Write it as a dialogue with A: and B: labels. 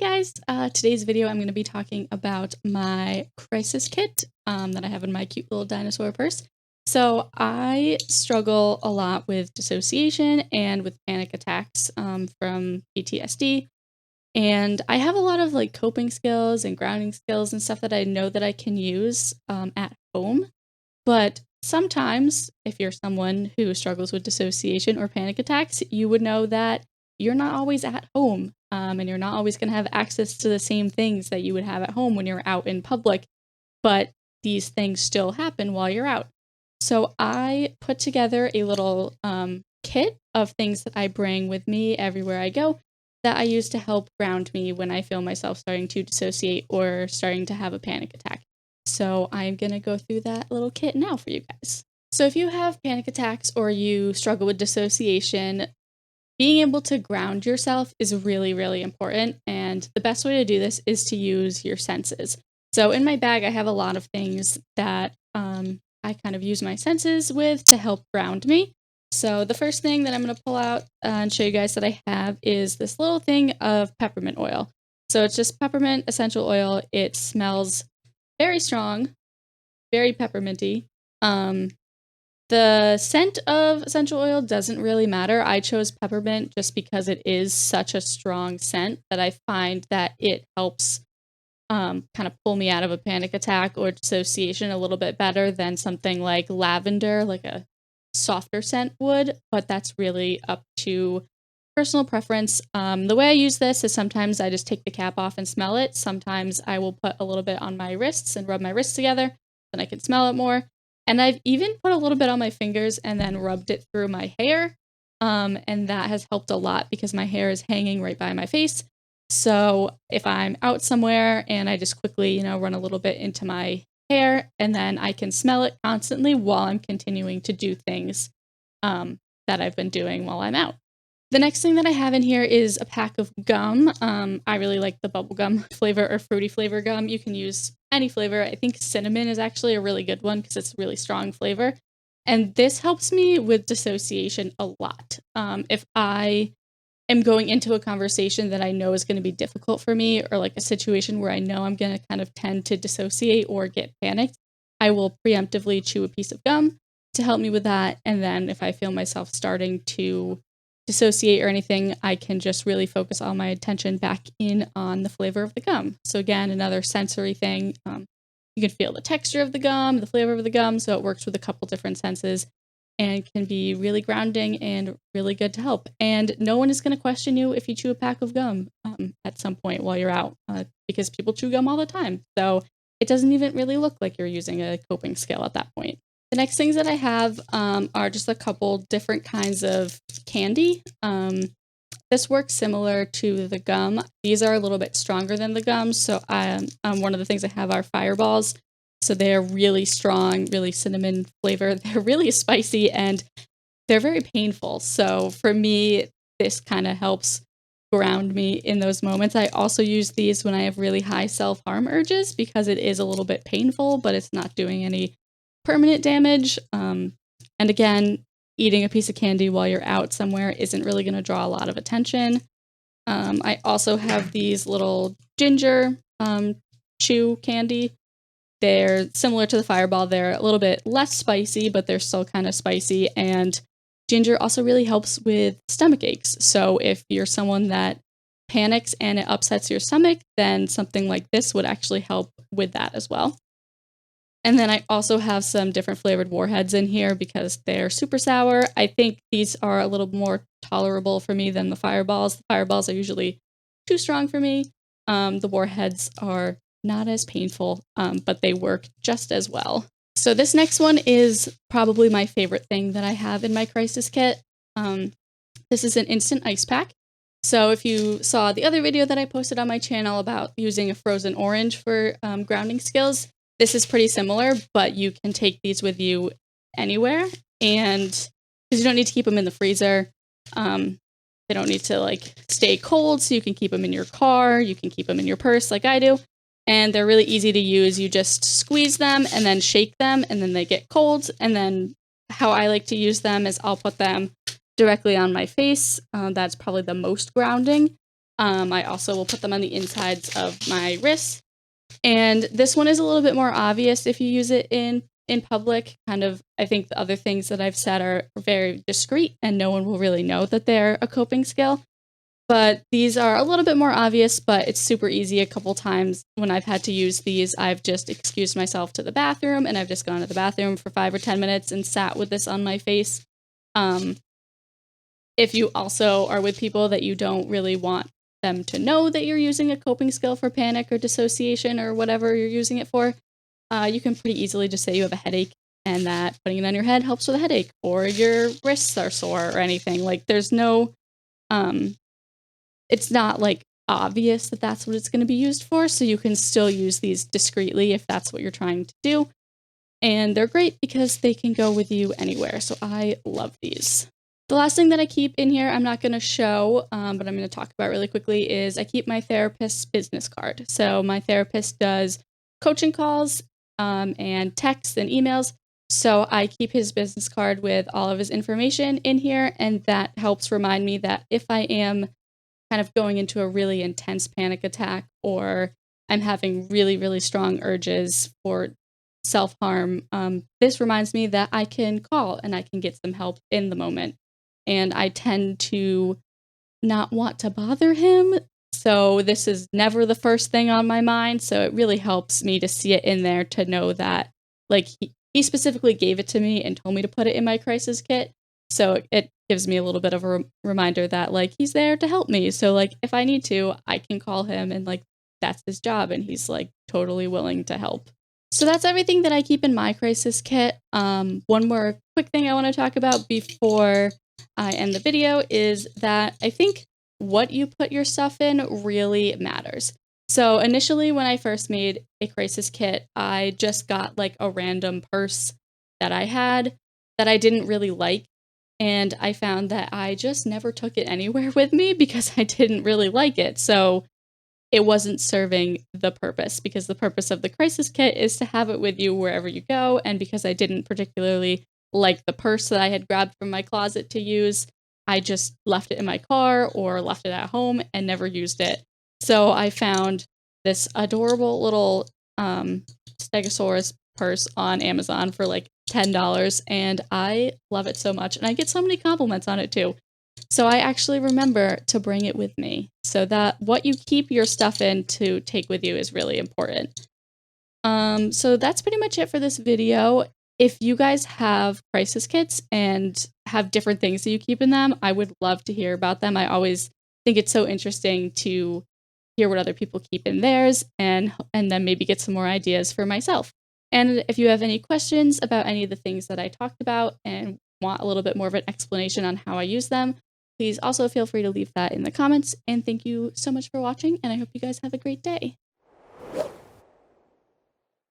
A: Hey guys, today's video I'm going to be talking about my crisis kit that I have in my cute little dinosaur purse. So I struggle a lot with dissociation and with panic attacks from PTSD. And I have a lot of like coping skills and grounding skills and stuff that I know that I can use at home. But sometimes, if you're someone who struggles with dissociation or panic attacks, you would know that you're not always at home and you're not always going to have access to the same things that you would have at home when you're out in public. But these things still happen while you're out. So I put together a little kit of things that I bring with me everywhere I go that I use to help ground me when I feel myself starting to dissociate or starting to have a panic attack. So I'm going to go through that little kit now for you guys. So if you have panic attacks or you struggle with dissociation, being able to ground yourself is really, really important. And the best way to do this is to use your senses. So in my bag, I have a lot of things that I kind of use my senses with to help ground me. So the first thing that I'm going to pull out and show you guys that I have is this little thing of peppermint oil. So it's just peppermint essential oil. It smells very strong, very pepperminty. The scent of essential oil doesn't really matter. I chose peppermint just because it is such a strong scent that I find that it helps kind of pull me out of a panic attack or dissociation a little bit better than something like lavender, like a softer scent would, but that's really up to personal preference. The way I use this is sometimes I just take the cap off and smell it. Sometimes I will put a little bit on my wrists and rub my wrists together, then I can smell it more. And I've even put a little bit on my fingers and then rubbed it through my hair. And that has helped a lot because my hair is hanging right by my face. So if I'm out somewhere and I just quickly, run a little bit into my hair and then I can smell it constantly while I'm continuing to do things that I've been doing while I'm out. The next thing that I have in here is a pack of gum. I really like the bubblegum flavor or fruity flavor gum. You can use any flavor. I think cinnamon is actually a really good one because it's really strong flavor. And this helps me with dissociation a lot. If I am going into a conversation that I know is going to be difficult for me or like a situation where I know I'm going to kind of tend to dissociate or get panicked, I will preemptively chew a piece of gum to help me with that. And then if I feel myself starting to dissociate or anything, I can just really focus all my attention back in on the flavor of the gum. So again, another sensory thing. You can feel the texture of the gum, the flavor of the gum, so it works with a couple different senses and can be really grounding and really good to help. And no one is going to question you if you chew a pack of gum at some point while you're out, because people chew gum all the time. So it doesn't even really look like you're using a coping skill at that point. The next things that I have are just a couple different kinds of candy. This works similar to the gum. These are a little bit stronger than the gum. So one of the things I have are fireballs. So they're really strong, really cinnamon flavor. They're really spicy and they're very painful. So for me, this kind of helps ground me in those moments. I also use these when I have really high self-harm urges because it is a little bit painful, but it's not doing any permanent damage. And again, eating a piece of candy while you're out somewhere isn't really going to draw a lot of attention. I also have these little ginger chew candy. They're similar to the fireball. They're a little bit less spicy, but they're still kind of spicy. And ginger also really helps with stomach aches. So if you're someone that panics and it upsets your stomach, then something like this would actually help with that as well. And then I also have some different flavored warheads in here because they're super sour. I think these are a little more tolerable for me than the fireballs. The fireballs are usually too strong for me. The warheads are not as painful, but they work just as well. So this next one is probably my favorite thing that I have in my crisis kit. This is an instant ice pack. So if you saw the other video that I posted on my channel about using a frozen orange for grounding skills, this is pretty similar, but you can take these with you anywhere, and because you don't need to keep them in the freezer. They don't need to like stay cold, so you can keep them in your car, you can keep them in your purse like I do, and they're really easy to use. You just squeeze them and then shake them, and then they get cold, and then how I like to use them is I'll put them directly on my face. That's probably the most grounding. I also will put them on the insides of my wrists. And this one is a little bit more obvious if you use it in public. Kind of, I think the other things that I've said are very discreet and no one will really know that they're a coping skill. But these are a little bit more obvious, but it's super easy. A couple times when I've had to use these, I've just excused myself to the bathroom and I've just gone to the bathroom for 5 or 10 minutes and sat with this on my face. Um, if you also are with people that you don't really want them to know that you're using a coping skill for panic or dissociation or whatever you're using it for, you can pretty easily just say you have a headache and that putting it on your head helps with a headache, or your wrists are sore or anything. Like there's no, it's not like obvious that that's what it's going to be used for. So you can still use these discreetly if that's what you're trying to do. And they're great because they can go with you anywhere. So I love these. The last thing that I keep in here, I'm not going to show, but I'm going to talk about really quickly, is I keep my therapist's business card. So my therapist does coaching calls and texts and emails. So I keep his business card with all of his information in here. And that helps remind me that if I am kind of going into a really intense panic attack or I'm having really, really strong urges for self-harm, this reminds me that I can call and I can get some help in the moment. And I tend to not want to bother him. So this is never the first thing on my mind. So it really helps me to see it in there to know that like he specifically gave it to me and told me to put it in my crisis kit. So it gives me a little bit of a reminder that like he's there to help me. So like if I need to, I can call him and like that's his job and he's like totally willing to help. So that's everything that I keep in my crisis kit. One more quick thing I want to talk about before I end the video is that I think what you put your stuff in really matters. So initially when I first made a crisis kit, I just got like a random purse that I had that I didn't really like. And I found that I just never took it anywhere with me because I didn't really like it. So it wasn't serving the purpose, because the purpose of the crisis kit is to have it with you wherever you go. And because I didn't particularly like the purse that I had grabbed from my closet to use, I just left it in my car or left it at home and never used it. So I found this adorable little Stegosaurus purse on Amazon for like $10, and I love it so much. And I get so many compliments on it too. So I actually remember to bring it with me, so that what you keep your stuff in to take with you is really important. So that's pretty much it for this video. If you guys have crisis kits and have different things that you keep in them, I would love to hear about them. I always think it's so interesting to hear what other people keep in theirs and then maybe get some more ideas for myself. And if you have any questions about any of the things that I talked about and want a little bit more of an explanation on how I use them, please also feel free to leave that in the comments. And thank you so much for watching, and I hope you guys have a great day.